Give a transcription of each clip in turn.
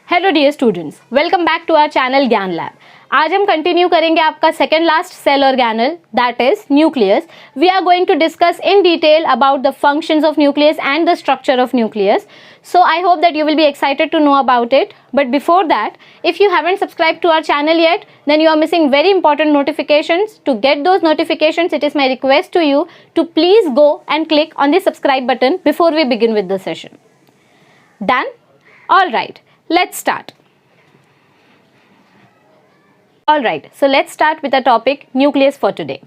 Hello dear students, welcome back to our channel Gyan lab. आज हम continue करेंगे आपका second last cell organelle, that is nucleus. We are going to discuss in detail about the functions of nucleus and the structure of nucleus. So I hope that you will be excited to know about it. But before that, if you haven't subscribed to our channel yet, then you are missing very important notifications. To get those notifications, it is my request to you to please go and click on the subscribe button before we begin with the session. Done? All right. Let's start. Alright, so let's start with the topic nucleus for today.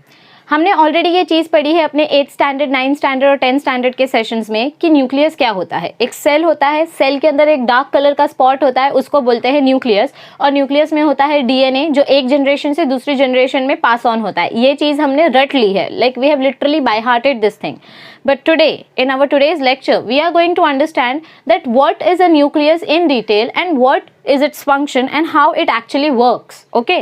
हमने already ये चीज़ पढ़ी है अपने 8th standard, 9th standard और 10th standard के sessions में कि nucleus क्या होता है। एक सेल होता है, सेल के अंदर एक डार्क कलर का स्पॉट होता है, उसको बोलते हैं न्यूक्लियस। और न्यूक्लियस में होता है डीएनए जो एक जनरेशन से दूसरी जनरेशन में पास ऑन होता है। ये चीज़ हमने रट ली है, like we have literally by hearted this thing. But today, in our today's lecture, we are going to understand that what is a nucleus in detail and what is its function and how it actually works. Okay?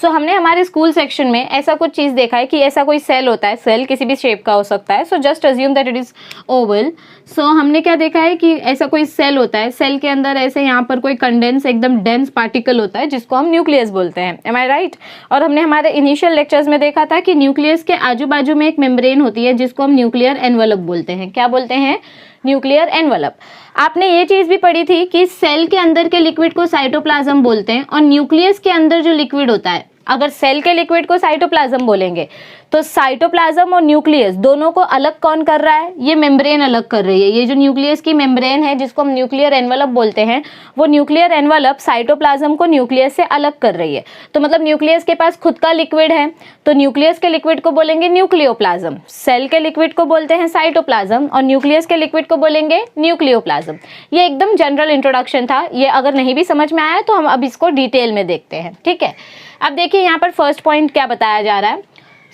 So हमने हमारे school section में ऐसा कुछ चीज़ देखा है कि ऐसा कोई सेल होता है, सेल किसी भी शेप का हो सकता है. So just assume that it is oval. So हमने क्या देखा है कि ऐसा कोई सेल होता है, सेल के अंदर ऐसे यहाँ पर कोई कंडेंस एकदम डेंस पार्टिकल होता है जिसको हम न्यूक्लियस बोलते हैं. Am I right? और हमने हमारे इनिशियल लेक्चर्स में देखा था कि न्यूक्लियस के आजू बाजू में एक मेम्ब्रेन होती है जिसको हम न्यूक्लियर एनवलप बोलते हैं. क्या बोलते हैं? Nuclear envelope. आपने ये चीज़ भी पढ़ी थी कि सेल के अंदर के लिक्विड को साइटोप्लाज्म बोलते हैं और न्यूक्लियस के अंदर जो लिक्विड होता है, अगर सेल के लिक्विड को साइटोप्लाज्म बोलेंगे तो साइटोप्लाज्म और न्यूक्लियस दोनों को अलग कौन कर रहा है? ये मेम्ब्रेन अलग कर रही है. ये जो न्यूक्लियस की मेम्ब्रेन है जिसको हम न्यूक्लियर एनवलप बोलते हैं, वो न्यूक्लियर एनवलप साइटोप्लाज्म को न्यूक्लियस से अलग कर रही है. तो मतलब न्यूक्लियस के पास खुद का लिक्विड है तो न्यूक्लियस के लिक्विड को बोलेंगे न्यूक्लियोप्लाज्म, सेल के लिक्विड को बोलते हैं साइटोप्लाज्म और न्यूक्लियस के लिक्विड को बोलेंगे न्यूक्लियोप्लाज्म. ये एकदम जनरल इंट्रोडक्शन था. ये अगर नहीं भी समझ में आया तो हम अब इसको डिटेल में देखते हैं. ठीक है, अब देखिए यहाँ पर फर्स्ट पॉइंट क्या बताया जा रहा है.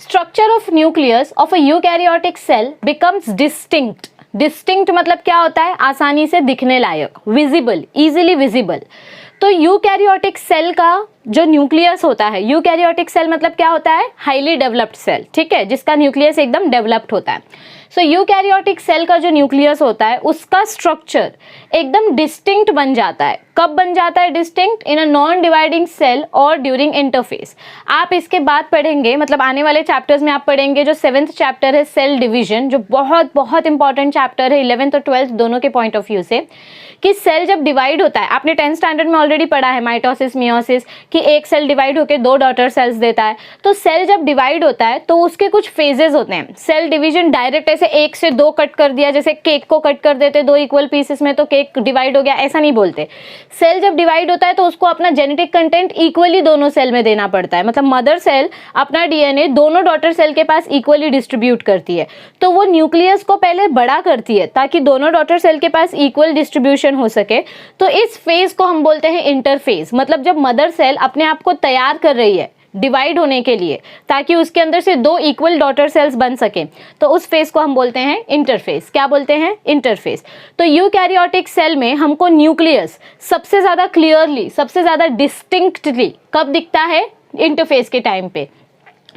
Structure of nucleus of a eukaryotic cell becomes distinct. Distinct मतलब क्या होता है? आसानी से दिखने लायक, विजिबल, इजीली विजिबल. तो यूकैरियोटिक सेल का जो न्यूक्लियस होता है, यूकैरियोटिक सेल मतलब क्या होता है? Highly developed cell. ठीक है, जिसका न्यूक्लियस एकदम डेवलप्ड होता है. सो यूकैरियोटिक सेल का जो न्यूक्लियस होता है उसका स्ट्रक्चर एकदम डिस्टिंक्ट बन जाता है. कब बन जाता है distinct? In a non dividing cell और ड्यूरिंग इंटरफेस. आप इसके बाद पढ़ेंगे, मतलब आने वाले चैप्टर्स में आप पढ़ेंगे जो 7th चैप्टर है सेल डिवीजन, जो बहुत बहुत इंपॉर्टेंट चैप्टर है 11th और 12th दोनों के पॉइंट ऑफ व्यू से, कि सेल जब डिवाइड होता है, आपने 10th स्टैंडर्ड में ऑलरेडी पढ़ा है माइटोसिस मियोसिस, कि एक सेल डिवाइड होकर 2 डॉटर सेल्स देता है. तो सेल जब डिवाइड होता है तो उसके कुछ फेजेस होते हैं. सेल डिवीजन डायरेक्ट ऐसे 1 से 2 कट कर दिया, जैसे केक को कट कर देते 2 इक्वल पीसेस में तो केक डिवाइड हो गया, ऐसा नहीं बोलते. सेल जब डिवाइड होता है तो उसको अपना जेनेटिक कंटेंट इक्वली दोनों सेल में देना पड़ता है. मतलब मदर सेल अपना डीएनए दोनों डॉटर सेल के पास इक्वली डिस्ट्रीब्यूट करती है. तो वो न्यूक्लियस को पहले बड़ा करती है ताकि दोनों डॉटर सेल के पास इक्वल डिस्ट्रीब्यूशन हो सके. तो इस फेज को हम बोलते हैं इंटरफेज. मतलब जब मदर सेल अपने आप को तैयार कर रही है डिवाइड होने के लिए ताकि उसके अंदर से 2 इक्वल डॉटर सेल्स बन सके, तो उस फेज को हम बोलते हैं इंटरफेस. क्या बोलते हैं? इंटरफेस. तो यूकैरियोटिक सेल में हमको न्यूक्लियस सबसे ज्यादा क्लियरली, सबसे ज्यादा डिस्टिंक्टली कब दिखता है? इंटरफेस के टाइम पे,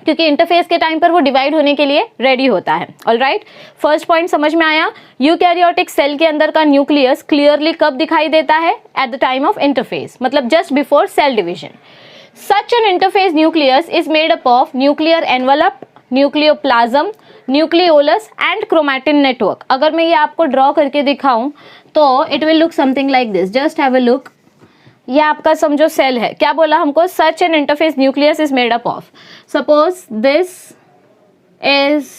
क्योंकि इंटरफेस के टाइम पर वो डिवाइड होने के लिए रेडी होता है. ऑलराइट, फर्स्ट पॉइंट समझ में आया. यूकैरियोटिक सेल के अंदर का न्यूक्लियस क्लियरली कब दिखाई देता है? At the time of interphase, मतलब just before cell division. Such an interphase nucleus is made up of nuclear envelope, nucleoplasm, nucleolus and chromatin network. अगर मैं ये आपको ड्रॉ करके दिखाऊं तो it will look something like this. Just have a look. ये आपका समझो सेल है. क्या बोला हमको? Such an interphase nucleus is made up of. Suppose this is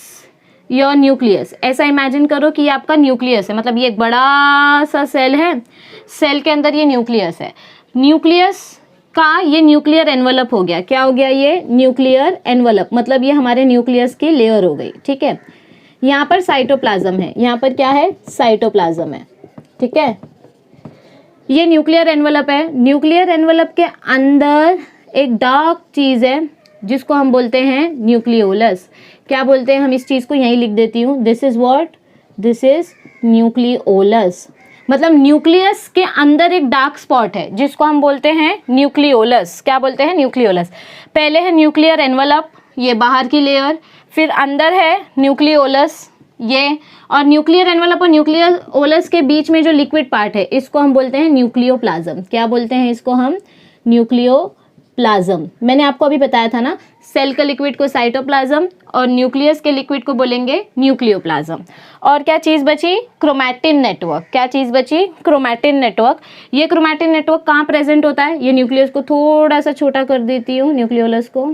your nucleus. ऐसा इमेजिन करो कि ये आपका न्यूक्लियस है. मतलब ये एक बड़ा सा सेल है, सेल के अंदर ये न्यूक्लियस है. न्यूक्लियस का ये न्यूक्लियर एनवलप हो गया. क्या हो गया? ये न्यूक्लियर एनवलप, मतलब ये हमारे न्यूक्लियस की लेयर हो गई. ठीक है, यहाँ पर साइटोप्लाज्म है, यहाँ पर क्या है? साइटोप्लाज्म है. ठीक है, ये न्यूक्लियर एनवलप है. न्यूक्लियर एनवलप के अंदर एक डार्क चीज है जिसको हम बोलते हैं न्यूक्लियोलस. क्या बोलते हैं? हम इस चीज को यहीं लिख देती हूँ. This is what? This is nucleolus. मतलब न्यूक्लियस के अंदर एक डार्क स्पॉट है जिसको हम बोलते हैं न्यूक्लियोलस. क्या बोलते हैं? न्यूक्लियोलस. पहले है न्यूक्लियर एनवलप, ये बाहर की लेयर, फिर अंदर है न्यूक्लियोलस, ये, और न्यूक्लियर एनवलप और न्यूक्लियर ओलस के बीच में जो लिक्विड पार्ट है इसको हम बोलते हैं न्यूक्लियोप्लाज्म। क्या बोलते हैं इसको हम? न्यूक्लियोप्लाज्म। मैंने आपको अभी बताया था ना, सेल का लिक्विड को साइटोप्लाज्म और न्यूक्लियस के लिक्विड को बोलेंगे न्यूक्लियोप्लाज्म। और क्या चीज़ बची? Chromatin network. क्या चीज़ बची? Chromatin network. ये क्रोमैटिन नेटवर्क कहाँ प्रेजेंट होता है? ये न्यूक्लियस को थोड़ा सा छोटा कर देती हूँ, न्यूक्लियोलस को।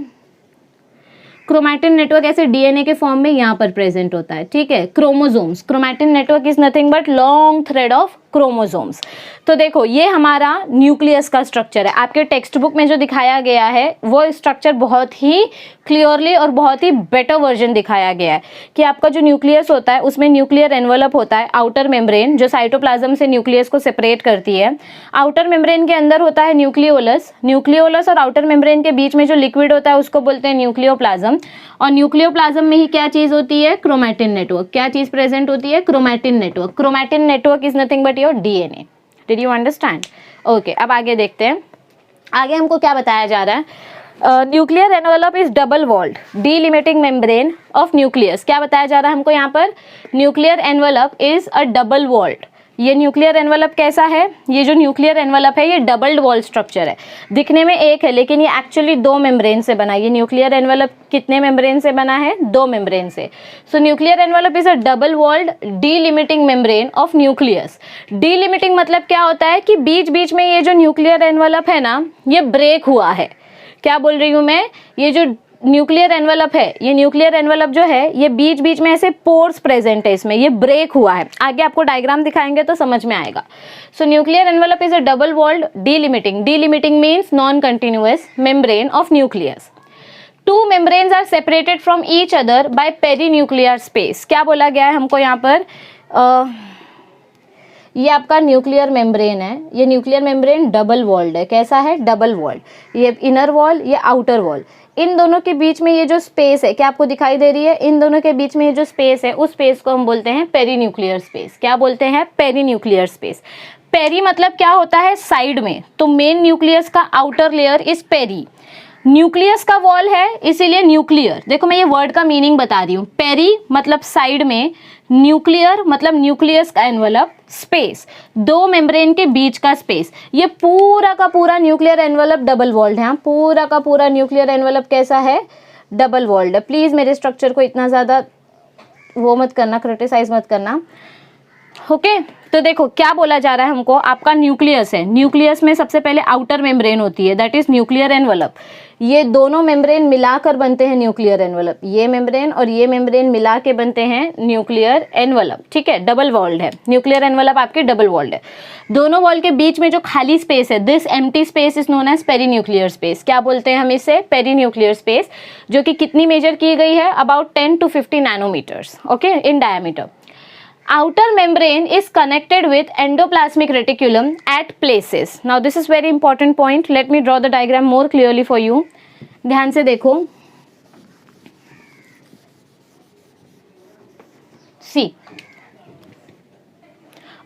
क्रोमैटिन नेटवर्क ऐसे डीएनए के फॉर्म में यहाँ पर प्रेजेंट होता है, ठीक है। Chromosomes, chromatin network is nothing but long thread of chromosomes. तो देखो ये हमारा न्यूक्लियस का स्ट्रक्चर है। आपके टेक्स्ट बुक में जो दिखाया गया है वो स्ट्रक्चर बहुत ही क्लियरली और बहुत ही बेटर वर्जन दिखाया गया है कि आपका जो न्यूक्लियस होता है उसमें न्यूक्लियर एनवलप होता है, आउटर मेम्ब्रेन जो साइटोप्लाज्म से न्यूक्लियस को सेपरेट करती है। आउटर मेम्ब्रेन के अंदर होता है न्यूक्लियोलस। न्यूक्लियोलस और आउटर मेम्ब्रेन के बीच में जो लिक्विड होता है उसको बोलते हैं न्यूक्लियोप्लाज्म। और न्यूक्लियोप्लाज्म में ही क्या चीज होती है? Chromatin network. क्या चीज प्रेजेंट होती है? Chromatin network. Chromatin network is nothing but your DNA. Did you understand? Okay, अब आगे देखते हैं। आगे हमको क्या बताया जा रहा है? Nuclear envelope is double walled delimiting membrane of nucleus. क्या बताया जा रहा है हमको यहाँ पर? Nuclear envelope is a double walled. ये न्यूक्लियर एनवलप कैसा है? ये जो न्यूक्लियर एनवलप है ये डबल्ड वॉल स्ट्रक्चर है। दिखने में एक है लेकिन ये एक्चुअली दो मेम्ब्रेन से बना है। ये न्यूक्लियर एनवलप कितने मेम्ब्रेन से बना है? दो मेम्ब्रेन से। So nuclear envelope is a double walled delimiting membrane of nucleus. Delimiting मतलब क्या होता है कि बीच बीच में ये जो न्यूक्लियर एनवलप है ना ये ब्रेक हुआ है। क्या बोल रही हूँ मैं? ये जो न्यूक्लियर एनवलप है, ये न्यूक्लियर एनवलप जो है ये बीच बीच में ऐसे पोर्स प्रेजेंट है, इसमें ये ब्रेक हुआ है। आगे आपको डायग्राम दिखाएंगे तो समझ में आएगा। So nuclear envelope is a double walled delimiting. Delimiting means non continuous membrane of nucleus. Two membranes are separated from each other by perinuclear space. क्या बोला गया है हमको यहाँ पर? ये आपका न्यूक्लियर मेम्ब्रेन है। ये न्यूक्लियर मेम्ब्रेन डबल वॉल्ड है। कैसा है? Double walled. ये इनर वॉल, ये आउटर वॉल। इन दोनों के बीच में ये जो स्पेस है, क्या आपको दिखाई दे रही है? इन दोनों के बीच में ये जो स्पेस है उस स्पेस को हम बोलते हैं पेरीन्यूक्लियर स्पेस। क्या बोलते हैं? Perinuclear space. पेरी मतलब क्या होता है? साइड में। तो मेन न्यूक्लियस का outer layer is peri. Nucleus का वॉल है इसीलिए न्यूक्लियर। देखो मैं ये वर्ड का मीनिंग बता रही हूँ। पेरी मतलब साइड में, न्यूक्लियर मतलब न्यूक्लियस का एनवलप, स्पेस दो मेम्ब्रेन के बीच का स्पेस। ये पूरा का पूरा न्यूक्लियर एनवलप डबल वॉल्ड है। पूरा का पूरा न्यूक्लियर एनवलप कैसा है? डबल वॉल्ड है। प्लीज मेरे स्ट्रक्चर को इतना ज्यादा वो मत करना, क्रिटिसाइज मत करना। ओके तो देखो क्या बोला जा रहा है हमको। आपका न्यूक्लियस है, न्यूक्लियस में सबसे पहले आउटर मेम्ब्रेन होती है, दैट इज न्यूक्लियर एनवलप। ये दोनों मेम्ब्रेन मिलाकर बनते हैं न्यूक्लियर एनवलप। ये मेम्ब्रेन और ये मेम्ब्रेन मिला के बनते हैं न्यूक्लियर एनवलप, ठीक है। डबल वॉल्ड है न्यूक्लियर एनवलप, आपकी डबल वॉल्ड है। दोनों वॉल के बीच में जो खाली स्पेस है, this empty space is known as perinuclear space. क्या बोलते हैं हम इसे? पेरीन्यूक्लियर स्पेस, जो कि कितनी मेजर की गई है? About 10 to 50 nanometres, okay, in diameter. Outer membrane is connected with endoplasmic reticulum at places. Now this is very important point. Let me draw the diagram more clearly for you. ध्यान से देखो। See.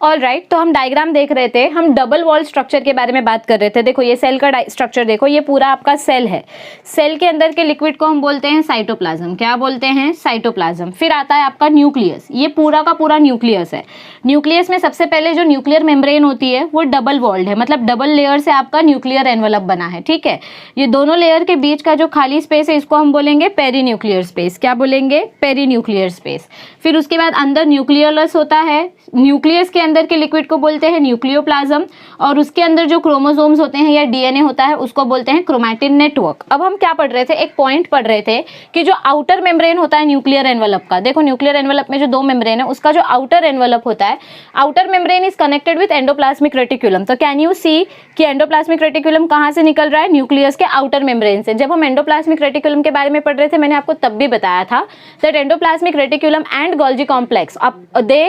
All right, तो हम diagram देख रहे थे, हम double wall structure के बारे में बात कर रहे थे। देखो ये सेल का स्ट्रक्चर देखो, ये पूरा आपका सेल है। सेल के अंदर के लिक्विड को हम बोलते हैं साइटोप्लाज्म। क्या बोलते हैं? साइटोप्लाज्म। फिर आता है आपका न्यूक्लियस, ये पूरा का पूरा न्यूक्लियस है। न्यूक्लियस में सबसे पहले जो न्यूक्लियर मेम्ब्रेन होती है वो डबल वॉल्ड है, मतलब डबल लेयर से आपका न्यूक्लियर एनवलप बना है, ठीक है। ये दोनों लेयर के बीच का जो खाली स्पेस है इसको हम बोलेंगे पेरीन्यूक्लियर स्पेस। क्या बोलेंगे? Perinuclear space. फिर उसके बाद अंदर न्यूक्लियोलस होता है। न्यूक्लियस के अंदर के लिक्विड को बोलते हैं न्यूक्लियोप्लाज्म, और उसके अंदर जो क्रोमोसोम्स होते हैं या डीएनए होता है उसको बोलते हैं क्रोमैटिन नेटवर्क। अब हम क्या पढ़ रहे थे? एक पॉइंट पढ़ रहे थे कि जो आउटर मेम्ब्रेन होता है न्यूक्लियर एनवलप का, देखो न्यूक्लियर एनवलप में जो दो मेम्ब्रेन है उसका जो आउटर एनवलप होता है, outer membrane is connected with endoplasmic reticulum. तो कैन यू सी कि एंडोप्लाज्मिक रेटिकुलम कहाँ से निकल रहा है? न्यूक्लियस के आउटर मेम्ब्रेन से। जब हम एंडोप्लाज्मिक रेटिकुलम के बारे में पढ़ रहे थे मैंने आपको तब भी बताया था that endoplasmic reticulum and Golgi complex they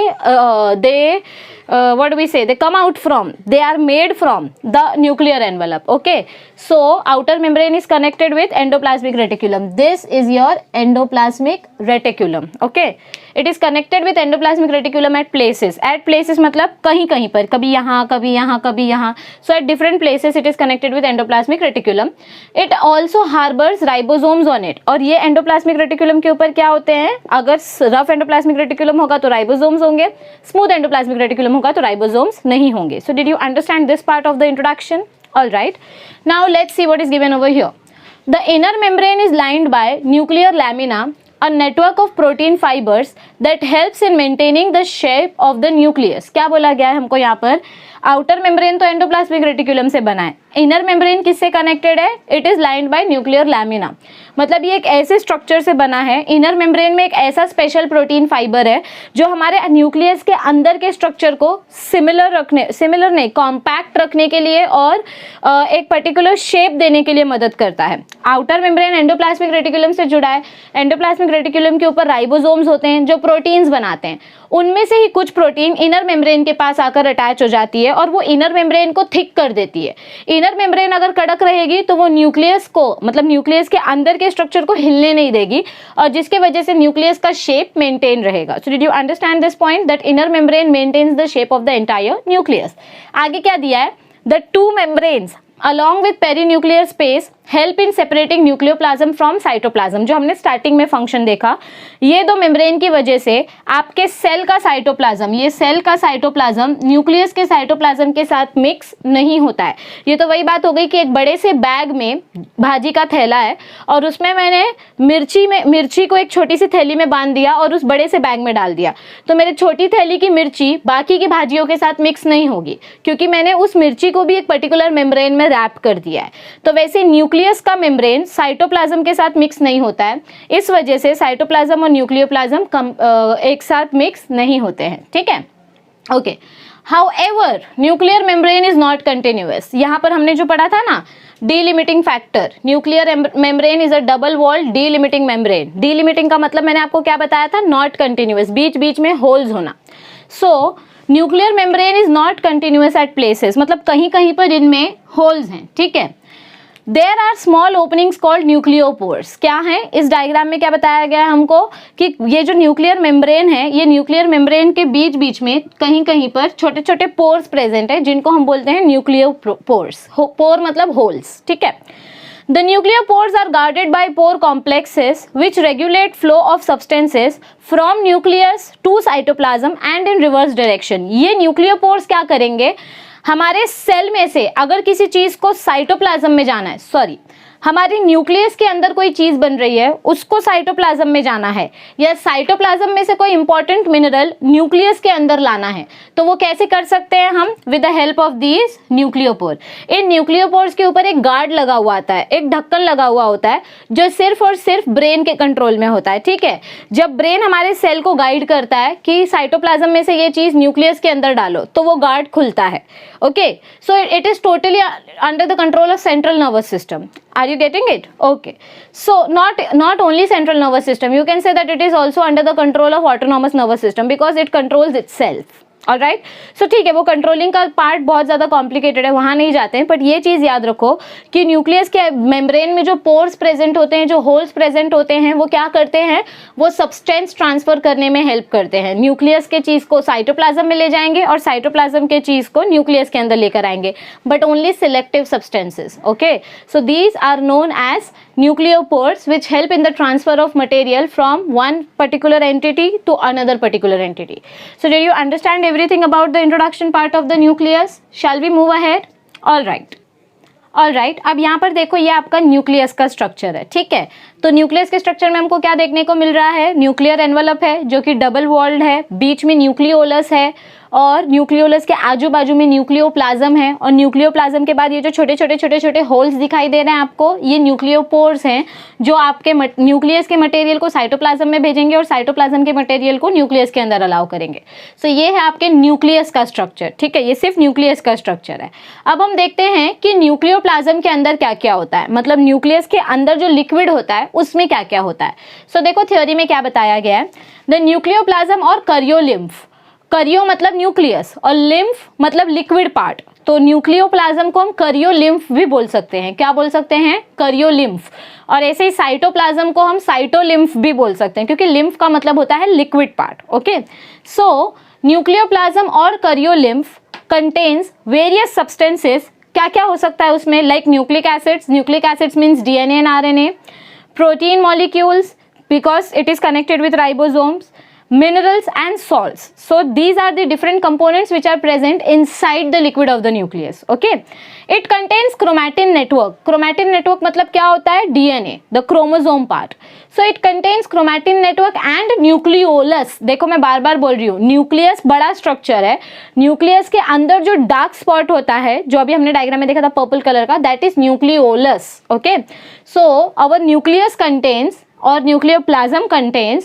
what do we say, they come out from, they are made from the nuclear envelope, okay. So outer membrane is connected with endoplasmic reticulum. This is your endoplasmic reticulum, okay. It is connected with endoplasmic reticulum at places मतलब कहीं कहीं पर, कभी यहाँ कभी यहाँ कभी यहाँ, so at different places it is connected with endoplasmic reticulum. It also harbours ribosomes on it, और ये एंडोप्लाज्मिक रेटिकुलम के ऊपर क्या होते हैं, अगर रफ एंडोप्लाज्मिक रेटिकुलम होगा तो राइबोसोम्स होंगे, स्मूथ एंडोप्लाज्मिक रेटिकुलम होगा तो राइबोसोम्स नहीं होंगे। सो did you understand this part of the introduction? All right, now let's see what is given over here. The inner membrane is lined by nuclear lamina, a network of protein fibers that helps in maintaining the shape of the nucleus. क्या बोला गया है हमको यहाँ पर, outer membrane तो endoplasmic reticulum से बना है, इनर मेम्ब्रेन किससे कनेक्टेड है, it is lined by nuclear lamina, मतलब ये एक ऐसे स्ट्रक्चर से बना है, इनर मेम्ब्रेन में एक ऐसा स्पेशल प्रोटीन फाइबर है जो हमारे न्यूक्लियस के अंदर के स्ट्रक्चर को सिमिलर नहीं कॉम्पैक्ट रखने के लिए और एक पर्टिकुलर शेप देने के लिए मदद करता है। आउटर मेम्ब्रेन एंडोप्लाज्मिक रेटिकुलम से जुड़ा है, एंडोप्लाज्मिक रेटिकुलम के ऊपर राइबोसोम्स होते हैं जो प्रोटीन्स बनाते हैं, उनमें से ही कुछ प्रोटीन इनर मेम्ब्रेन के पास आकर अटैच हो जाती है और वो इनर मेम्ब्रेन को थिक कर देती है। इनर मेम्ब्रेन अगर कड़क रहेगी तो वो न्यूक्लियस को मतलब न्यूक्लियस के अंदर के स्ट्रक्चर को हिलने नहीं देगी और जिसके वजह से न्यूक्लियस का शेप मेंटेन रहेगा। So did you understand this point that inner membrane maintains the shape of the entire nucleus. आगे क्या दिया है, the two membranes along with perinuclear space help in separating nucleoplasm from cytoplasm, जो हमने starting में function देखा। ये दो मेम्ब्रेन की वजह से आपके सेल का साइटोप्लाज्म, ये सेल का साइटोप्लाज्म न्यूक्लियस के साइटोप्लाज्म के साथ मिक्स नहीं होता है। ये तो वही बात हो गई कि एक बड़े से बैग में भाजी का थैला है और उसमें मैंने मिर्ची को एक छोटी सी थैली में बांध दिया और उस बड़े से बैग में डाल दिया, तो मेरे छोटी थैली की मिर्ची बाकी की भाजियों के साथ मिक्स नहीं होगी क्योंकि मैंने उस मिर्ची को भी एक पर्टिकुलर मेम्ब्रेन में रैप कर दिया है। तो वैसे न्यूक्लियस का मेम्ब्रेन साइटोप्लाज्म के साथ मिक्स नहीं होता है, इस वजह से साइटोप्लाज्म और न्यूक्लियोप्लाज्म एक साथ मिक्स नहीं होते हैं, ठीक है, okay. However, nuclear membrane is not continuous. यहाँ पर हमने जो पढ़ा था ना delimiting factor, nuclear membrane is a double walled delimiting membrane. delimiting का मतलब मैंने आपको क्या बताया था, not continuous, बीच बीच में holes होना। So nuclear membrane is not continuous at places, मतलब कहीं कहीं पर इनमें holes हैं, ठीक है। There are small openings called nucleopores. क्या है, इस डायग्राम में क्या बताया गया है हमको कि ये जो न्यूक्लियर मेम्ब्रेन है, ये न्यूक्लियर मेम्ब्रेन के बीच बीच में कहीं कहीं पर छोटे छोटे पोर्स प्रेजेंट है जिनको हम बोलते हैं न्यूक्लियोपोर्स। पोर मतलब होल्स, ठीक है। The nucleopores are guarded by pore complexes which regulate flow of substances from nucleus to cytoplasm and in reverse direction. ये nucleopores क्या करेंगे, हमारे सेल में से अगर किसी चीज को साइटोप्लाज्म में जाना है, हमारी न्यूक्लियस के अंदर कोई चीज बन रही है उसको साइटोप्लाज्म में जाना है, या साइटोप्लाज्म में से कोई इंपॉर्टेंट मिनरल न्यूक्लियस के अंदर लाना है, तो वो कैसे कर सकते हैं हम, with the help of these nucleopore. इन न्यूक्लियोपोर्स के ऊपर एक गार्ड लगा हुआ आता है, एक ढक्कन लगा हुआ होता है जो सिर्फ और सिर्फ ब्रेन के कंट्रोल में होता है, ठीक है। जब ब्रेन हमारे सेल को गाइड करता है कि साइटोप्लाज्म में से ये चीज न्यूक्लियस के अंदर डालो तो वो गार्ड खुलता है, okay. So it is totally under the control of central nervous system. Are you getting it? Okay. So not only central nervous system, you can say that it is also under the control of autonomous nervous system because it controls itself. All right, so ठीक है, वो controlling का part बहुत ज़्यादा complicated है, वहाँ नहीं जाते हैं, बट ये चीज़ याद रखो कि न्यूक्लियस के मेम्ब्रेन में जो पोर्स प्रेजेंट होते हैं, जो होल्स प्रेजेंट होते हैं, वो क्या करते हैं, वो सब्सटेंस ट्रांसफर करने में हेल्प करते हैं। न्यूक्लियस के चीज़ को साइटोप्लाज्म में ले जाएंगे और साइटोप्लाज्म के चीज़ को न्यूक्लियस के अंदर लेकर आएंगे, but only selective substances, okay. So these are known as nucleopores which help in the transfer of material from one particular entity to another particular entity. So did you understand everything about the introduction part of the nucleus? Shall we move ahead? All right, अब यहाँ पर देखो ये आपका nucleus का structure है, ठीक है। तो न्यूक्लियस के स्ट्रक्चर में हमको क्या देखने को मिल रहा है, न्यूक्लियर एनवलप है जो कि डबल वॉल्ड है, बीच में न्यूक्लियोलस है और न्यूक्लियोलस के आजू बाजू में न्यूक्लियोप्लाज्म है, और न्यूक्लियोप्लाज्म के बाद ये जो छोटे छोटे होल्स दिखाई दे रहे हैं आपको, ये न्यूक्लियोपोर्स हैं जो आपके न्यूक्लियस के मटेरियल को साइटोप्लाज्म में भेजेंगे और साइटोप्लाज्म के मटेरियल को न्यूक्लियस के अंदर अलाउ करेंगे। सो ये है आपके न्यूक्लियस का स्ट्रक्चर, ठीक है, ये सिर्फ न्यूक्लियस का स्ट्रक्चर है। अब हम देखते हैं कि न्यूक्लियोप्लाज्म के अंदर क्या क्या होता है, मतलब न्यूक्लियस के अंदर जो लिक्विड होता है उसमें क्या क्या होता है। सो देखो थ्योरी में क्या बताया गया है, द न्यूक्लियोप्लाज्म और करियोलिम्फ, करियो मतलब न्यूक्लियस और लिम्फ मतलब लिक्विड पार्ट, तो न्यूक्लियोप्लाज्म को हम करियोलिम्फ भी बोल सकते हैं। क्या बोल सकते हैं? करियोलिम्फ। और ऐसे ही साइटोप्लाज्म को हम साइटोलिम्फ भी बोल सकते हैं, क्योंकि लिम्फ का मतलब होता है लिक्विड पार्ट। ओके, सो न्यूक्लियोप्लाज्म और करियोलिम्फ कंटेन्स वेरियस सब्सटेंसेस। क्या क्या हो सकता है उसमें? Like nucleic acids means DNA and RNA, protein molecules because it is connected with ribosomes, minerals and salts. So these are the different components which are present inside the liquid of the nucleus. Okay, it contains chromatin network. Chromatin network मतलब क्या होता है? DNA, the chromosome part. So it contains chromatin network and nucleolus. देखो मैं बार बार बोल रही हूँ, nucleus बड़ा स्ट्रक्चर है। न्यूक्लियस के अंदर जो डार्क स्पॉट होता है, जो अभी हमने डायग्राम में देखा था पर्पल कलर का, that is nucleolus. Okay, so our nucleus contains or nucleoplasm contains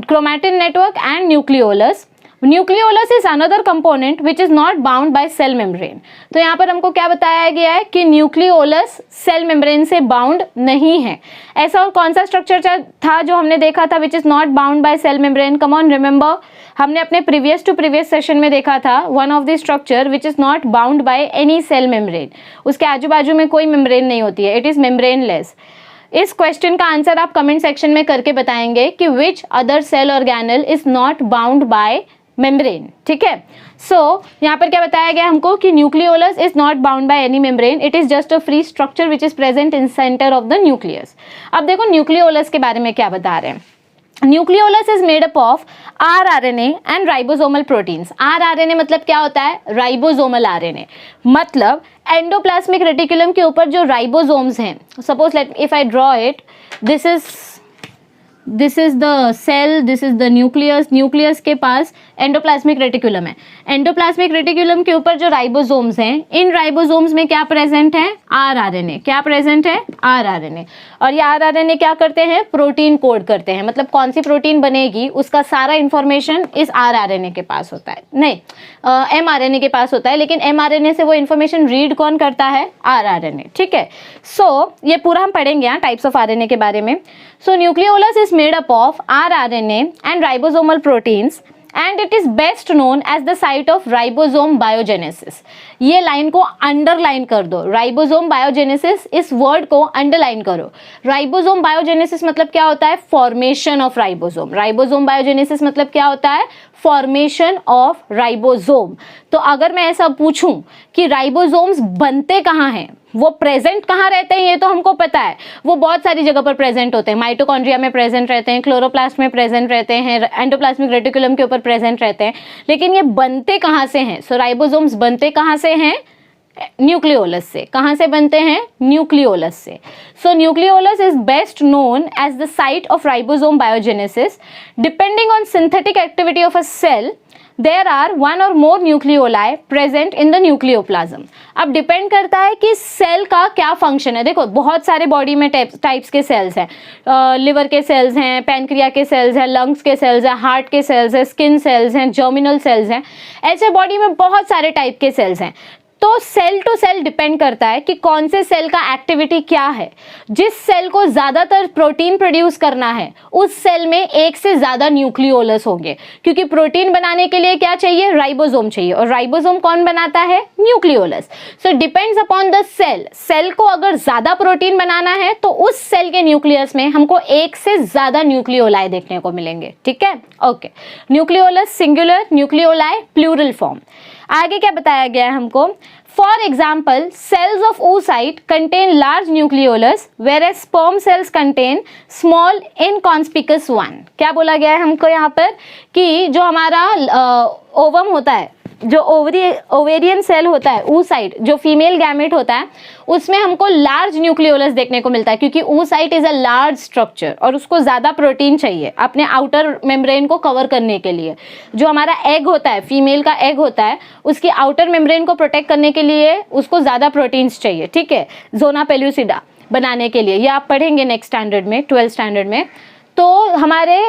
chromatin network and nucleolus. Nucleolus is another component which is not bound by cell membrane. तो यहाँ पर हमको क्या बताया गया है कि न्यूक्लियोलस सेल मेम्ब्रेन से बाउंड नहीं है। ऐसा और कौन सा स्ट्रक्चर था जो हमने देखा था which is not bound by cell membrane? Come on remember, हमने अपने प्रीवियस टू प्रीवियस सेशन में देखा था one of the structure which is not bound by any cell membrane. उसके आजू बाजू में कोई मेम्ब्रेन नहीं होती है, इट इज मेम्ब्रेनलेस। इस क्वेश्चन का आंसर आप कमेंट सेक्शन में करके बताएंगे कि which other cell organelle is not bound by membrane. ठीक है, सो यहाँ पर क्या बताया गया हमको कि nucleolus is not bound by any membrane, it is just a free structure which is present in centre of the nucleus. अब देखो न्यूक्लियोलस के बारे में क्या बता रहे हैं। Nucleolus is made up of rRNA and ribosomal proteins. rRNA मतलब क्या होता है? Ribosomal RNA। मतलब एंडोप्लाज्मिक रेटिकुलम के ऊपर जो राइबोसोम्स हैं, suppose let if I draw it, this is the cell, this is the nucleus. Nucleus के पास एंडोप्लाज्मिक रेटिकुलम है। एंडोप्लाज्मिक रेटिकुलम के ऊपर जो राइबोसोम्स हैं, इन राइबोसोम्स में क्या प्रेजेंट है? rRNA। क्या प्रेजेंट है? rRNA। और ये rRNA क्या करते हैं? प्रोटीन कोड करते हैं। मतलब कौन सी प्रोटीन बनेगी उसका सारा इंफॉर्मेशन इस rRNA के पास होता है, नहीं mRNA के पास होता है, लेकिन mRNA से वो इंफॉर्मेशन रीड कौन करता है? rRNA। ठीक है, सो ये पूरा हम पढ़ेंगे यहाँ टाइप्स ऑफ RNA के बारे में। So nucleolus is made up of rRNA and ribosomal proteins and it is best known as the site of ribosome biogenesis. ये लाइन को अंडरलाइन कर दो, राइबोसोम बायोजेनेसिस, इस वर्ड को अंडरलाइन करो। राइबोसोम बायोजेनेसिस मतलब क्या होता है? Formation of ribosome. Ribosome biogenesis मतलब क्या होता है? Formation of ribosome. तो अगर मैं ऐसा पूछूं कि राइबोसोम्स बनते कहाँ हैं, वो प्रेजेंट कहाँ रहते हैं, ये तो हमको पता है, वो बहुत सारी जगह पर प्रेजेंट होते हैं। माइटोकॉन्ड्रिया में प्रेजेंट रहते हैं, क्लोरोप्लास्ट में प्रेजेंट रहते हैं, एंडोप्लाज्मिक रेटिकुलम के ऊपर प्रेजेंट रहते हैं, लेकिन ये बनते कहाँ से हैं? सो राइबोसोम्स बनते कहाँ से हैं? न्यूक्लियोलस से। कहाँ से बनते हैं? न्यूक्लियोलस से। So nucleolus is best known as the site of ribosome biogenesis. Depending on synthetic activity of a cell, there are one or more nucleoli present in the nucleoplasm. अब डिपेंड करता है कि सेल का क्या function है। देखो बहुत सारे बॉडी में टाइप्स के सेल्स हैं, लिवर के सेल्स हैं, पैनक्रिया के सेल्स हैं, लंग्स के सेल्स हैं, हार्ट के सेल्स हैं, स्किन सेल्स हैं, जर्मिनल सेल्स हैं, ऐसे बॉडी में बहुत सारे टाइप के सेल्स हैं। तो सेल टू सेल डिपेंड करता है कि कौन से सेल का एक्टिविटी क्या है। जिस सेल को ज़्यादातर प्रोटीन प्रोड्यूस करना है उस सेल में एक से ज़्यादा न्यूक्लियोलस होंगे, क्योंकि प्रोटीन बनाने के लिए क्या चाहिए? राइबोसोम चाहिए, और राइबोसोम कौन बनाता है? Nucleolus. So depends upon the cell. Cell को अगर ज़्यादा प्रोटीन बनाना है तो उस सेल के न्यूक्लियस में हमको एक से ज़्यादा न्यूक्लियोलाई देखने को मिलेंगे। ठीक है, okay. Nucleolus singular, nucleoli plural form. आगे क्या बताया गया है हमको? For example, cells of oocyte contain large nucleolus whereas sperm cells contain small inconspicuous one. क्या बोला गया है हमको यहाँ पर कि जो हमारा ओवम होता है, जो ओवेरियन सेल होता है, oocyte जो फीमेल गैमेट होता है, उसमें हमको लार्ज न्यूक्लियोलस देखने को मिलता है, क्योंकि oocyte is a large structure और उसको ज़्यादा प्रोटीन चाहिए अपने आउटर मेम्ब्रेन को कवर करने के लिए। जो हमारा एग होता है, फीमेल का एग होता है, उसकी आउटर मेम्ब्रेन को प्रोटेक्ट करने के लिए उसको ज़्यादा प्रोटीन्स चाहिए। ठीक है, जोना पेल्यूसिडा बनाने के लिए, ये आप पढ़ेंगे नेक्स्ट स्टैंडर्ड में, 12th स्टैंडर्ड में। तो हमारे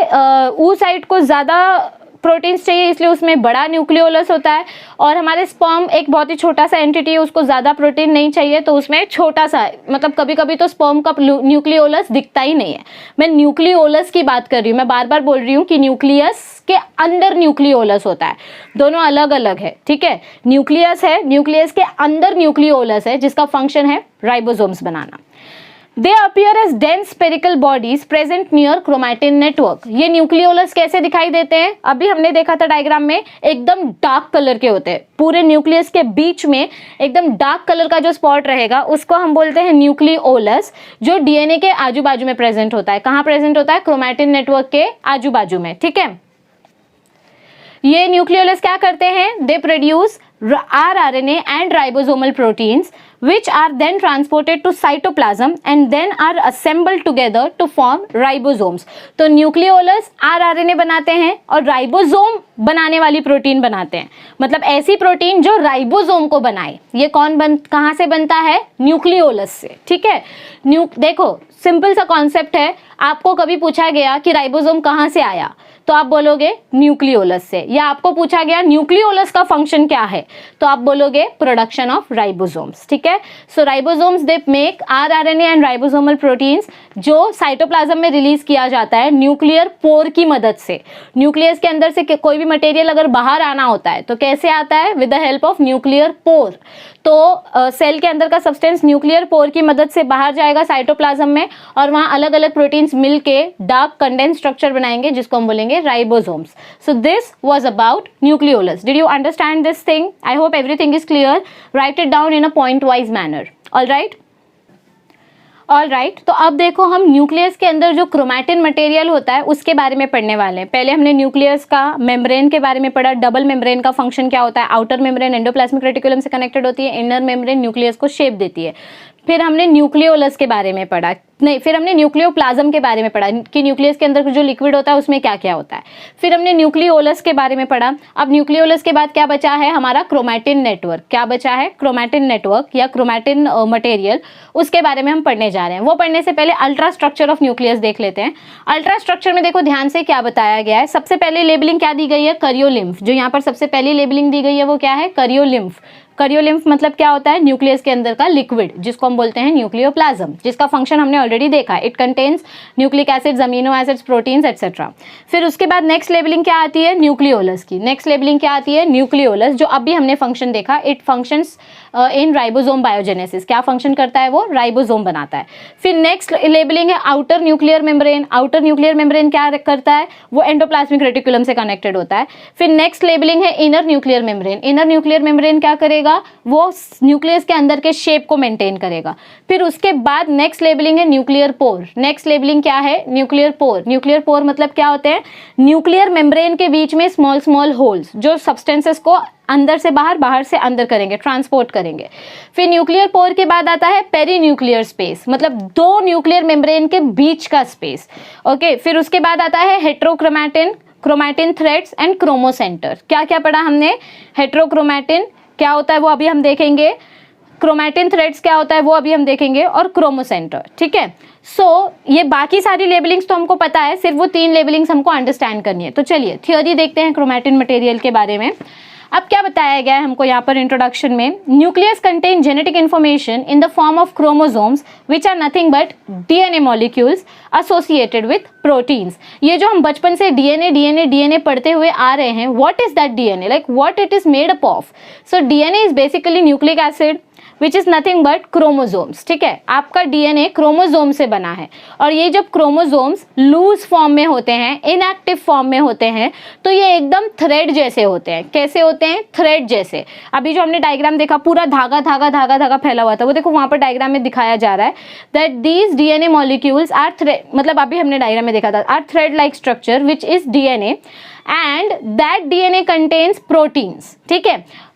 oocyte को ज़्यादा प्रोटीन्स चाहिए, इसलिए उसमें बड़ा न्यूक्लियोलस होता है। और हमारे स्पर्म एक बहुत ही छोटा सा एंटिटी है, उसको ज़्यादा प्रोटीन नहीं चाहिए, तो उसमें छोटा सा है, मतलब कभी कभी तो स्पर्म का न्यूक्लियोलस दिखता ही नहीं है। मैं न्यूक्लियोलस की बात कर रही हूँ, मैं बार बार बोल रही हूँ कि न्यूक्लियस के अंदर न्यूक्लियोलस होता है, दोनों अलग अलग है, ठीक है। न्यूक्लियस है, न्यूक्लियस के अंदर न्यूक्लियोलस है, जिसका फंक्शन है ribosomes banana. They appear as dense spherical bodies present near chromatin network। ये न्यूक्लियोलस कैसे दिखाई देते हैं? अभी हमने देखा था डायग्राम में, एकदम डार्क कलर के होते हैं, पूरे न्यूक्लियस के बीच में एकदम डार्क कलर का जो स्पॉट रहेगा उसको हम बोलते हैं न्यूक्लियोलस, जो डीएनए के आजू बाजू में प्रेजेंट होता है। कहाँ प्रेजेंट होता है? क्रोमैटिन नेटवर्क के आजू बाजू में, ठीक है। ये न्यूक्लियोलस क्या करते हैं? They produce rRNA and ribosomal proteins which are then transported to cytoplasm and then are assembled together to form ribosomes। तो न्यूक्लियोलस rRNA बनाते हैं और राइबोसोम बनाने वाली प्रोटीन बनाते हैं, मतलब ऐसी प्रोटीन जो राइबोसोम को बनाए। ये कहाँ से बनता है? न्यूक्लियोलस से, ठीक है। देखो सिंपल सा कॉन्सेप्ट है, आपको कभी पूछा गया कि राइबोसोम कहाँ से आया, तो आप बोलोगे न्यूक्लियोलस से, या आपको पूछा गया न्यूक्लियोलस का फंक्शन क्या है, तो आप बोलोगे प्रोडक्शन ऑफ राइबोसोम्स, ठीक है। So ribosomes they make rRNA and ribosomal proteins, जो साइटोप्लाज्म में रिलीज किया जाता है न्यूक्लियर पोर की मदद से। न्यूक्लियस के अंदर से कोई भी मटेरियल अगर बाहर आना होता है तो कैसे आता है? With the help of nuclear pore. तो सेल के अंदर का सब्सटेंस न्यूक्लियर पोर की मदद से बाहर जाएगा साइटोप्लाज्म में, और वहाँ अलग अलग प्रोटीन्स मिलके डार्क कंडेंस स्ट्रक्चर बनाएंगे, जिसको हम बोलेंगे ribosomes. So this was about nucleolus. Did you understand this thing? I hope everything is clear. Write it down in a point-wise manner. All right? All right, तो अब देखो हम nucleus के अंदर जो क्रोमैटिन मटेरियल होता है उसके बारे में पढ़ने वाले हैं। पहले हमने न्यूक्लियस का मेम्ब्रेन के बारे में पढ़ा, डबल मेम्ब्रेन का फंक्शन क्या होता है। आउटर मेम्ब्रेन एंडोप्लाज्मिक रेटिकुलम से कनेक्टेड होती है, इनर मेम्ब्रेन न्यूक्लियस को शेप देती है। फिर हमने न्यूक्लियोलस के बारे में पढ़ा, नहीं फिर हमने न्यूक्लियोप्लाज्म के बारे में पढ़ा कि न्यूक्लियस के अंदर जो लिक्विड होता है उसमें क्या क्या होता है। फिर हमने न्यूक्लियोलस के बारे में पढ़ा। अब न्यूक्लियोलस के बाद क्या बचा है? हमारा क्रोमैटिन नेटवर्क। क्या बचा है? क्रोमैटिन नेटवर्क या क्रोमैटिन मटेरियल, उसके बारे में हम पढ़ने जा रहे हैं। वो पढ़ने से पहले अल्ट्रा स्ट्रक्चर ऑफ न्यूक्लियस देख लेते हैं। अल्ट्रा स्ट्रक्चर में देखो ध्यान से क्या बताया गया है। सबसे पहले लेबलिंग क्या दी गई है? करियोलिम्फ। जो यहाँ पर सबसे पहली लेबलिंग दी गई है वो क्या है? करियोलिम्फ। करियोलिम्फ मतलब क्या होता है? न्यूक्लियस के अंदर का लिक्विड, जिसको हम बोलते हैं न्यूक्लियोप्लाज्म, जिसका फंक्शन हमने ऑलरेडी देखा है। It contains nucleic acids, amino acids, proteins etcetera. फिर उसके बाद नेक्स्ट लेबलिंग क्या आती है? न्यूक्लियोलस की। नेक्स्ट लेबलिंग क्या आती है? न्यूक्लियोलस, जो अभी हमने फंक्शन देखा, it functions in ribosome biogenesis. क्या फंक्शन करता है वो? राइबोसोम बनाता है। फिर नेक्स्ट लेबलिंग है outer nuclear membrane. Outer nuclear membrane क्या करता है? वो एंडोप्लाज्मिक रेटिकुलम से कनेक्टेड होता है। फिर नेक्स्ट लेबलिंग है inner nuclear membrane. Inner nuclear membrane क्या करेगा? वो न्यूक्लियस के अंदर के शेप को मेंटेन करेगा। फिर उसके बाद नेक्स्ट लेबलिंग है न्यूक्लियर पोर। नेक्स्ट लेबलिंग क्या है? Nuclear pore. न्यूक्लियर पोर मतलब क्या होते हैं? न्यूक्लियर मेम्ब्रेन के बीच में स्मॉल स्मॉल होल्स, जो सब्सटेंसेस को अंदर से बाहर, बाहर से अंदर करेंगे, ट्रांसपोर्ट करेंगे। फिर न्यूक्लियर पोर के बाद आता है पेरी न्यूक्लियर स्पेस, मतलब दो न्यूक्लियर मेम्ब्रेन के बीच का स्पेस। ओके, फिर उसके बाद आता है हेट्रोक्रोमैटिन, क्रोमैटिन थ्रेड्स एंड क्रोमोसेंटर। क्या क्या पढ़ा हमने? हेट्रोक्रोमैटिन क्या होता है वो अभी हम देखेंगे, क्रोमैटिन थ्रेड्स क्या होता है वो अभी हम देखेंगे, और क्रोमोसेंटर, ठीक है। सो ये बाकी सारी लेबलिंग्स तो हमको पता है, सिर्फ वो 3 लेबलिंग्स हमको अंडरस्टैंड करनी है। तो चलिए थियोरी देखते हैं क्रोमैटिन मटेरियल के बारे में। अब क्या बताया गया है हमको यहाँ पर इंट्रोडक्शन में? Nucleus contain genetic information in the form of chromosomes which are nothing but DNA molecules associated with proteins. ये जो हम बचपन से डीएनए पढ़ते हुए आ रहे हैं, what is that DNA, like what it is made up of? So DNA is basically nucleic acid which is nothing but chromosomes, ठीक है। आपका डीएनए क्रोमोसोम से बना है, और ये जब क्रोमोसोम्स लूज फॉर्म में होते हैं, इनएक्टिव फॉर्म में होते हैं, तो ये एकदम थ्रेड जैसे होते हैं। कैसे होते हैं? थ्रेड जैसे। अभी जो हमने डायग्राम देखा, पूरा धागा धागा धागा धागा फैला हुआ था, वो देखो वहां पर डायग्राम में दिखाया जा रहा है that these DNA molecules are thread, मतलब अभी हमने डायग्राम में देखा था, are thread like structure which is DNA and that DNA contains proteins, ठीक है।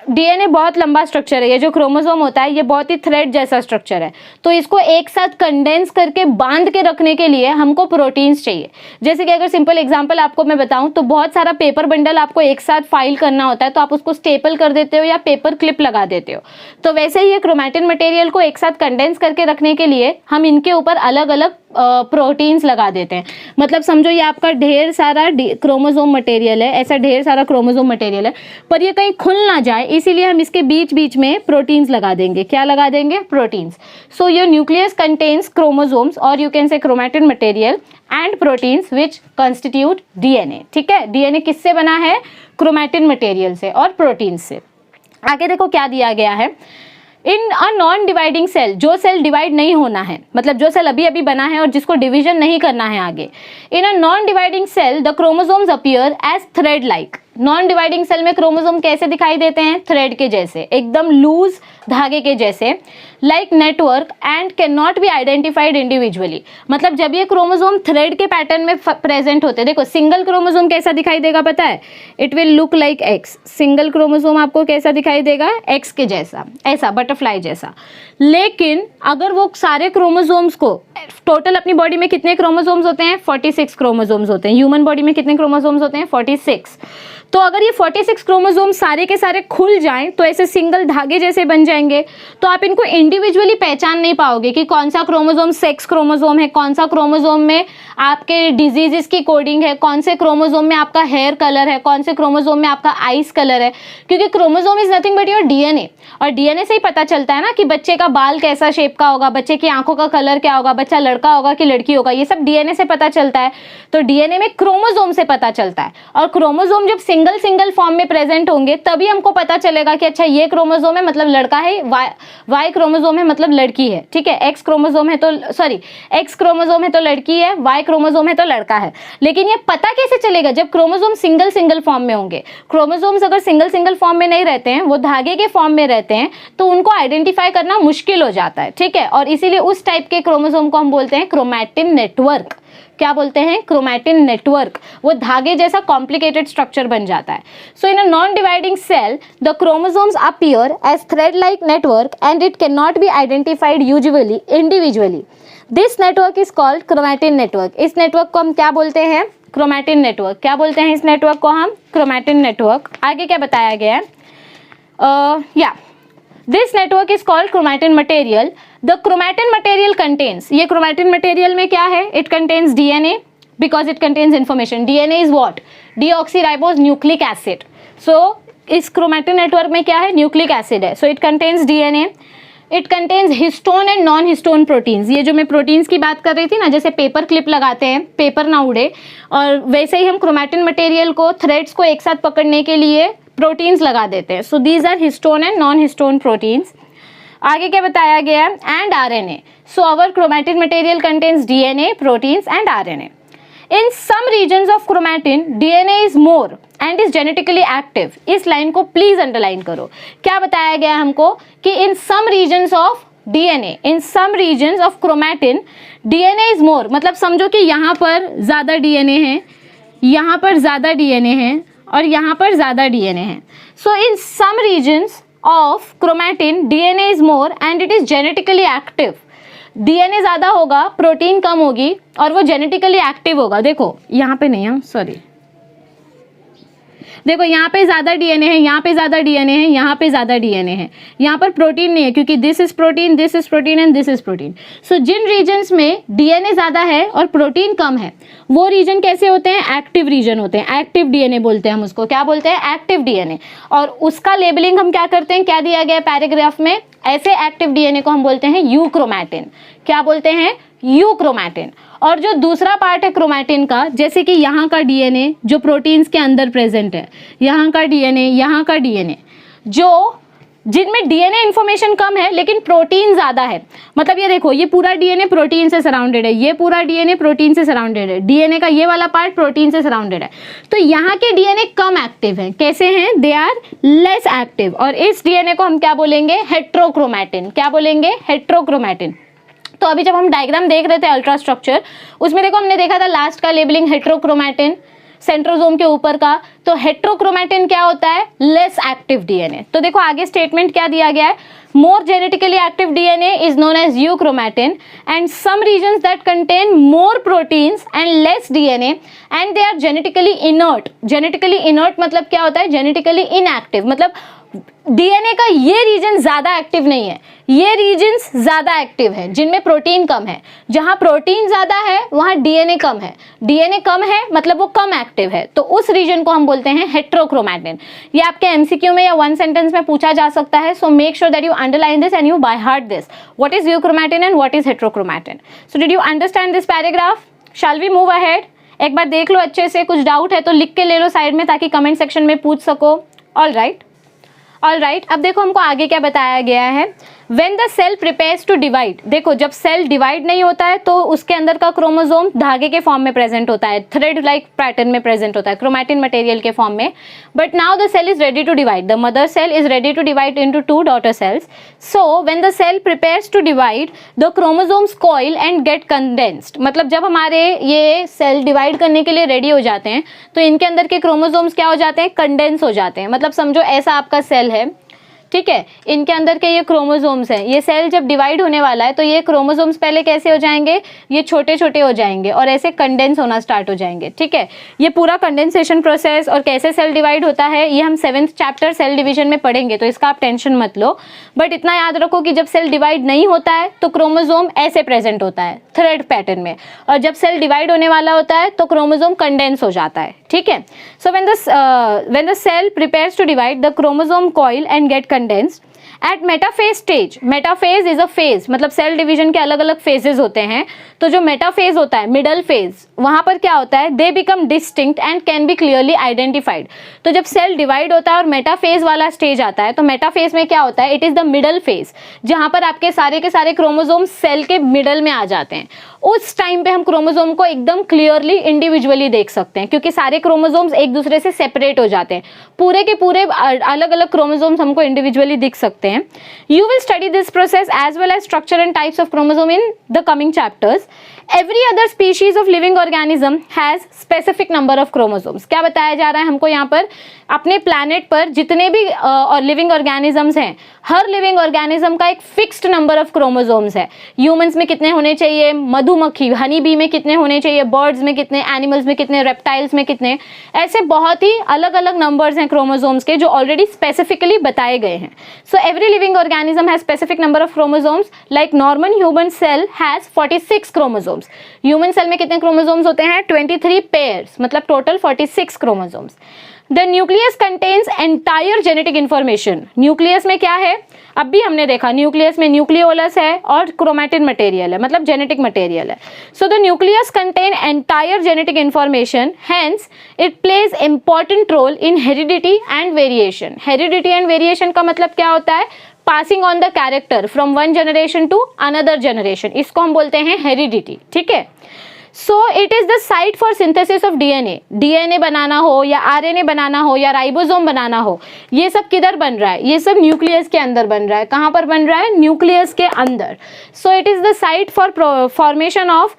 डीएनए बहुत लंबा स्ट्रक्चर है, ये जो क्रोमोसोम होता है ये बहुत ही थ्रेड जैसा स्ट्रक्चर है, तो इसको एक साथ कंडेंस करके बांध के रखने के लिए हमको प्रोटीन्स चाहिए। जैसे कि अगर सिंपल एग्जांपल आपको मैं बताऊं, तो बहुत सारा पेपर बंडल आपको एक साथ फाइल करना होता है, तो आप उसको स्टेपल कर देते हो या पेपर क्लिप लगा देते हो। तो वैसे ही ये क्रोमैटिन मटेरियल को एक साथ कंडेंस करके रखने के लिए हम इनके ऊपर अलग अलग प्रोटीन्स लगा देते हैं। मतलब समझो ये आपका ढेर सारा क्रोमोसोम मटेरियल है, ऐसा ढेर सारा क्रोमोसोम मटेरियल है, पर ये कहीं खुल ना जाए इसीलिए हम इसके बीच बीच में प्रोटीन्स लगा देंगे। क्या लगा देंगे? Proteins. So your nucleus contains chromosomes और you can say chromatin material and proteins which constitute DNA. ठीक है, डीएनए किससे बना है? क्रोमैटिन मटेरियल से और प्रोटीन से। आगे देखो क्या दिया गया है, इन अ नॉन डिवाइडिंग सेल, जो सेल डिवाइड नहीं होना है, मतलब जो सेल अभी अभी बना है और जिसको डिवीजन नहीं करना है आगे, in a non dividing cell the chromosomes appear as thread like. Non dividing cell में क्रोमोसोम कैसे दिखाई देते हैं? थ्रेड के जैसे, एकदम लूज धागे के जैसे, like network and can not be identified individually. मतलब जब ये क्रोमोसोम थ्रेड के पैटर्न में प्रेजेंट होते हैं, देखो सिंगल क्रोमोसोम कैसा दिखाई देगा पता है? It will look like x. Single chromosome आपको कैसा दिखाई देगा? एक्स के जैसा, ऐसा बटरफ्लाई जैसा। लेकिन अगर वो सारे क्रोमोसोम्स को, टोटल अपनी बॉडी में कितने क्रोमोसोम्स होते हैं? 46 क्रोमोसोम्स होते हैं। ह्यूमन बॉडी में कितने क्रोमोसोम्स होते हैं? 46। तो अगर ये 46 क्रोमोसोम सारे के सारे खुल जाएं तो ऐसे सिंगल धागे जैसे बन जाएंगे, तो आप इनको इंडिविजुअली पहचान नहीं पाओगे कि कौन सा क्रोमोसोम सेक्स क्रोमोसोम है, कौन सा क्रोमोसोम में आपके डिजीजेस की कोडिंग है, कौन से क्रोमोसोम में आपका हेयर कलर है, कौन से क्रोमोसोम में आपका आइस कलर है। क्योंकि chromosome is nothing but your DNA, और डीएनए से ही पता चलता है ना कि बच्चे का बाल कैसा शेप का होगा, बच्चे की आंखों का कलर क्या होगा, बच्चा लड़का होगा कि लड़की होगा, ये सब डीएनए से पता चलता है। तो डीएनए में क्रोमोसोम से पता चलता है, और क्रोमोसोम जब सिंगल फॉर्म में प्रेजेंट होंगे तभी हमको पता चलेगा कि अच्छा ये क्रोमोसोम है मतलब लड़का है, वाई क्रोमोसोम है मतलब लड़की है। ठीक है, एक्स क्रोमोसोम है तो एक्स क्रोमोसोम है तो लड़की है, वाई क्रोमोसोम है तो लड़का है। लेकिन ये पता कैसे चलेगा? जब क्रोमोसोम सिंगल फॉर्म में होंगे। क्रोमोसोम्स अगर सिंगल फॉर्म में नहीं रहते हैं, वो धागे के फॉर्म में रहते हैं, तो उनको आइडेंटिफाई करना मुश्किल हो जाता है। ठीक है, और इसीलिए उस टाइप के क्रोमोसोम को हम बोलते हैं क्रोमैटिन नेटवर्क। क्या बोलते हैं? Chromatin network. वो धागे जैसा कॉम्प्लिकेटेड स्ट्रक्चर बन जाता है। So in a non dividing cell the chromosomes appear as thread like network and it can not be identified usually individually. This network is called chromatin network. इस network को हम क्या बोलते हैं? Chromatin network. क्या बोलते हैं इस नेटवर्क को हम? Chromatin network. आगे क्या बताया गया है? This network is called chromatin material. The chromatin material contains, ये chromatin material में क्या है? It contains DNA because it contains information. DNA is what? Deoxyribose nucleic acid. So इस chromatin network में क्या है? Nucleic acid है. So it contains DNA. It contains histone and non-histone proteins. ये जो मैं प्रोटीन्स की बात कर रही थी ना, जैसे पेपर क्लिप लगाते हैं पेपर ना उड़े, और वैसे ही हम क्रोमैटिन मटेरियल को, थ्रेड्स को एक साथ पकड़ने के लिए प्रोटीन्स लगा देते हैं। So these are histone and non histone proteins. आगे क्या बताया गया है? And RNA. So our chromatin material contains DNA, proteins and RNA. In some regions of chromatin DNA is more and is genetically active. इस line को please underline करो। क्या बताया गया हमको कि in some regions of DNA, in some regions of chromatin DNA is more. मतलब समझो कि यहाँ पर ज़्यादा डीएनए है, यहाँ पर ज़्यादा डीएनए है, और यहाँ पर ज़्यादा डीएनए है। So in some regions of chromatin DNA is more and it is genetically active. DNA ज़्यादा होगा, प्रोटीन कम होगी, और वो जेनेटिकली एक्टिव होगा। देखो यहाँ पे नहीं है, सॉरी, देखो यहाँ पे ज़्यादा डीएनए है, यहाँ पे ज़्यादा डीएनए है, यहाँ पे ज़्यादा डीएनए है, यहाँ पर प्रोटीन नहीं है क्योंकि this is protein and this is protein. So जिन रीजन्स में डीएनए ज़्यादा है और प्रोटीन कम है, वो रीजन कैसे होते हैं? एक्टिव रीजन होते हैं। एक्टिव डीएनए बोलते हैं हम उसको। क्या बोलते हैं? Active DNA. और उसका लेबलिंग हम क्या करते हैं? क्या दिया गया पैराग्राफ में? ऐसे एक्टिव डीएनए को हम बोलते हैं यूक्रोमैटिन। क्या बोलते हैं? यूक्रोमैटिन। और जो दूसरा पार्ट है क्रोमैटिन का, जैसे कि यहाँ का डीएनए जो प्रोटीन्स के अंदर प्रेजेंट है, यहाँ का डीएनए, यहाँ का डीएनए, जो जिनमें डीएनए इन्फॉर्मेशन कम है लेकिन प्रोटीन ज़्यादा है। मतलब ये देखो, ये पूरा डीएनए प्रोटीन से सराउंडेड है, ये पूरा डीएनए प्रोटीन से सराउंडेड है, डीएनए का ये वाला पार्ट प्रोटीन से सराउंडेड है। तो यहाँ के डीएनए कम एक्टिव हैं। कैसे हैं? They are less active. और इस डीएनए को हम क्या बोलेंगे? हेट्रोक्रोमैटिन। क्या बोलेंगे? हेट्रोक्रोमैटिन। तो अभी जब हम डायग्राम देख रहे थे अल्ट्रा स्ट्रक्चर, उसमें देखो हमने देखा था लास्ट का लेबलिंग हेट्रोक्रोमैटिन, सेंट्रोसोम के ऊपर का। तो हेट्रोक्रोमैटिन क्या होता है? Less active DNA. तो देखो आगे स्टेटमेंट क्या दिया गया है? More genetically active DNA is known as euchromatin, and some regions that contain more proteins and less DNA and they are genetically inert. Genetically inert मतलब क्या होता है? Genetically inactive मतलब डीएनए का ये रीजन ज्यादा एक्टिव नहीं है, ये रीजन्स ज्यादा एक्टिव है जिनमें प्रोटीन कम है। जहां प्रोटीन ज्यादा है वहां डीएनए कम है, डीएनए कम है मतलब वो कम एक्टिव है, तो उस रीजन को हम बोलते हैं हेट्रोक्रोमैटिन। ये आपके एमसीक्यू में या वन सेंटेंस में पूछा जा सकता है, so make sure that you underline this and you by heart this, what is euchromatin and what is heterochromatin. So did you understand this paragraph? Shall we move ahead? एक बार देख लो अच्छे से, कुछ डाउट है तो लिख के ले लो साइड में ताकि कमेंट सेक्शन में पूछ सको। ऑल राइट, अब देखो हमको आगे क्या बताया गया है। When the cell prepares to divide, देखो जब सेल डिवाइड नहीं होता है तो उसके अंदर का क्रोमोसोम धागे के फॉर्म में प्रेजेंट होता है, थ्रेड लाइक पैटर्न में प्रेजेंट होता है, क्रोमैटिन मटेरियल के फॉर्म में। But now the cell is ready to divide, the mother cell is ready to divide into 2 daughter cells. So when the cell prepares to divide the chromosomes coil and get condensed, मतलब जब हमारे ये cell divide करने के लिए ready हो जाते हैं तो इनके अंदर के क्रोमोसोम्स क्या हो जाते हैं? कंडेंस हो जाते हैं। मतलब समझो ऐसा आपका सेल है, ठीक है, इनके अंदर के ये क्रोमोसोम्स हैं, ये सेल जब डिवाइड होने वाला है तो ये क्रोमोसोम्स पहले कैसे हो जाएंगे? ये छोटे छोटे हो जाएंगे और ऐसे कंडेंस होना स्टार्ट हो जाएंगे, ठीक है। ये पूरा कंडेंसेशन प्रोसेस और कैसे सेल डिवाइड होता है ये हम 7th चैप्टर सेल डिवीजन में पढ़ेंगे, तो इसका आप टेंशन मत लो। बट इतना याद रखो कि जब सेल डिवाइड नहीं होता है तो क्रोमोसोम ऐसे प्रेजेंट होता है थ्रेड पैटर्न में, और जब सेल डिवाइड होने वाला होता है तो क्रोमोसोम कंडेंस हो जाता है, ठीक है। So when the cell prepares to divide the chromosome coil and get condensed at metaphase stage. Metaphase is a phase, मतलब सेल डिवीजन के अलग अलग फेजेस होते हैं, तो जो मेटाफेज होता है, मिडल फेज, वहां पर क्या होता है? They become distinct and can be clearly identified. तो जब सेल डिवाइड होता है और मेटाफेज वाला स्टेज आता है तो मेटाफेज में क्या होता है? It is the middle phase, जहां पर आपके सारे के सारे क्रोमोसोम सेल के मिडल में आ जाते हैं। उस टाइम पे हम क्रोमोसोम को एकदम क्लियरली इंडिविजुअली देख सकते हैं, क्योंकि सारे क्रोमोसोम्स एक दूसरे से सेपरेट हो जाते हैं, पूरे के पूरे अलग अलग क्रोमोसोम्स हमको इंडिविजुअली दिख सकते हैं। You will study this process as well as structure and types of chromosome in the coming chapters. Every other species of living organism has specific number of chromosomes। क्या बताया जा रहा है हमको यहाँ पर? अपने प्लैनेट पर जितने भी लिविंग ऑर्गेनिजम्स हैं, हर लिविंग ऑर्गेनिज्म का एक फिक्स्ड नंबर ऑफ क्रोमोसोम्स है। ह्यूमंस में कितने होने चाहिए, मधुमक्खी हनी बी में कितने होने चाहिए, बर्ड्स में कितने, एनिमल्स में कितने, रेप्टाइल्स में कितने, ऐसे बहुत ही अलग अलग नंबर्स हैं क्रोमोसोम्स के जो ऑलरेडी स्पेसिफिकली बताए गए हैं। So every living organism has specific number of chromosomes, like normal human cell has 46 chromosomes. Human cell में कितने क्रोमोसोम्स होते हैं? 23 पेयर्स, मतलब total 46 chromosomes. The nucleus contains entire genetic information. Nucleus में क्या है? अब भी हमने देखा न्यूक्लियस में न्यूक्लियोलस है और क्रोमैटिन मटेरियल है, मतलब जेनेटिक मटेरियल है। So the nucleus contain entire genetic information, hence it plays important role in heredity and variation. Heredity and variation का मतलब क्या होता है? Passing on the character from one generation to another generation, इसको हम बोलते हैं हेरिडिटी, ठीक है। So it is the site for synthesis of DNA. DNA बनाना हो या आरएनए बनाना हो या राइबोसोम बनाना हो, ये सब किधर बन रहा है? ये सब न्यूक्लियस के अंदर बन रहा है। कहाँ पर बन रहा है? न्यूक्लियस के अंदर। So it is the site for formation of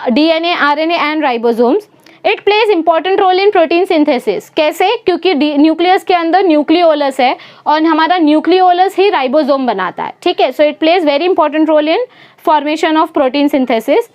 DNA, RNA and ribosomes. It plays important role in protein synthesis. कैसे? क्योंकि न्यूक्लियस के अंदर न्यूक्लियोलस है और हमारा न्यूक्लियोलस ही राइबोसोम बनाता है, ठीक है। So it plays very important role in formation of protein synthesis.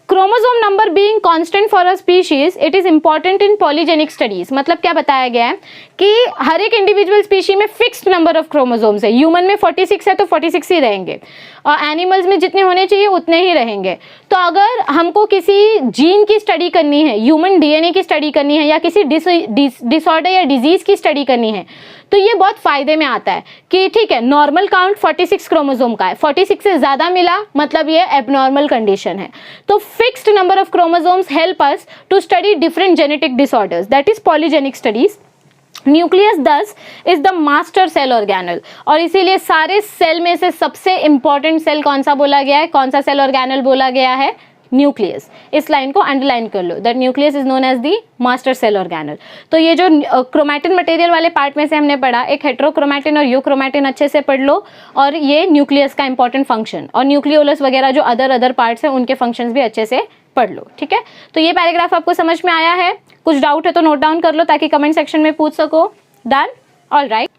Chromosome number being constant for a species, it is important in polygenic studies. मतलब क्या बताया गया है कि हर एक इंडिविजुअल स्पीशी में फिक्स्ड नंबर ऑफ क्रोमोसोम्स है। ह्यूमन में 46 है तो 46 ही रहेंगे, और एनिमल्स में जितने होने चाहिए उतने ही रहेंगे। तो अगर हमको किसी जीन की स्टडी करनी है, ह्यूमन डीएनए की स्टडी करनी है, या किसी डिसऑर्डर या डिजीज की स्टडी करनी है, तो ये बहुत फायदे में आता है कि ठीक है, नॉर्मल काउंट 46 क्रोमोसोम का है, 46 से ज्यादा मिला मतलब ये एबनॉर्मल कंडीशन है। तो fixed number of chromosomes help us to study different genetic disorders, that is polygenic studies. Nucleus thus is the master cell organelle, और इसीलिए सारे सेल में से सबसे इंपॉर्टेंट सेल कौन सा बोला गया है? कौन सा सेल ऑर्गेनल बोला गया है? न्यूक्लियस। इस लाइन को अंडरलाइन कर लो, that nucleus is known as the master cell organelle. तो ये जो क्रोमैटिन मटेरियल वाले पार्ट में से हमने पढ़ा, एक हेट्रोक्रोमैटिन और यूक्रोमैटिन अच्छे से पढ़ लो, और ये न्यूक्लियस का इंपॉर्टेंट फंक्शन, और न्यूक्लियोलस वगैरह जो अदर पार्ट्स हैं उनके फंक्शंस भी अच्छे से पढ़ लो, ठीक है। तो ये पैराग्राफ आपको समझ में आया है? कुछ डाउट है तो नोट डाउन कर लो ताकि कमेंट सेक्शन में पूछ सको। Done? All right,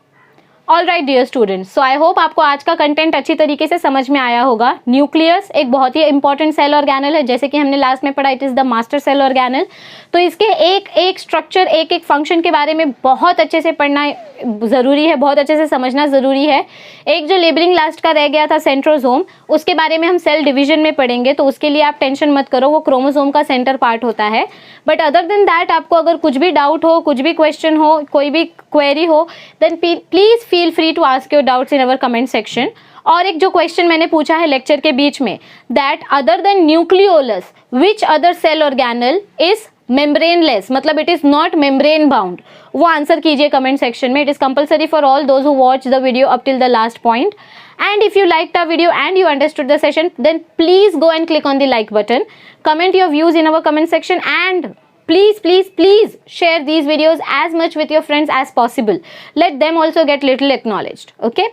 all right dear students, so I hope आपको आज का कंटेंट अच्छी तरीके से समझ में आया होगा। न्यूक्लियस एक बहुत ही इंपॉर्टेंट सेल ऑर्गेनल है, जैसे कि हमने लास्ट में पढ़ा, it is the master cell organelle. तो इसके एक एक स्ट्रक्चर, एक एक फंक्शन के बारे में बहुत अच्छे से पढ़ना ज़रूरी है, बहुत अच्छे से समझना ज़रूरी है। एक जो लेबलिंग लास्ट का रह गया था सेंट्रोसोम, उसके बारे में हम सेल डिवीजन में पढ़ेंगे, तो उसके लिए आप टेंशन मत करो, वो क्रोमोसोम का सेंटर पार्ट होता है। बट अदर देन दैट, आपको अगर कुछ भी डाउट हो, कुछ भी क्वेश्चन हो, कोई भी क्वेरी हो, then please feel free to ask your doubts in our comment section. और एक जो क्वेश्चन मैंने पूछा है लेक्चर के बीच में, that other than nucleolus which other cell organelle is membraneless, मतलब it is not membrane bound, वो आंसर कीजिए कमेंट सेक्शन में। It is compulsory for all those who watch the video up till the last point. And if you liked our video and you understood the session, then please go and click on the like button. Comment your views in our comment section, and please share these videos as much with your friends as possible. Let them also get little acknowledged, okay?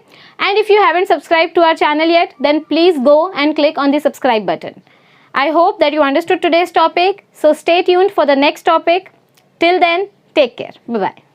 And if you haven't subscribed to our channel yet, then please go and click on the subscribe button. I hope that you understood today's topic. So stay tuned for the next topic. Till then, take care. Bye-bye.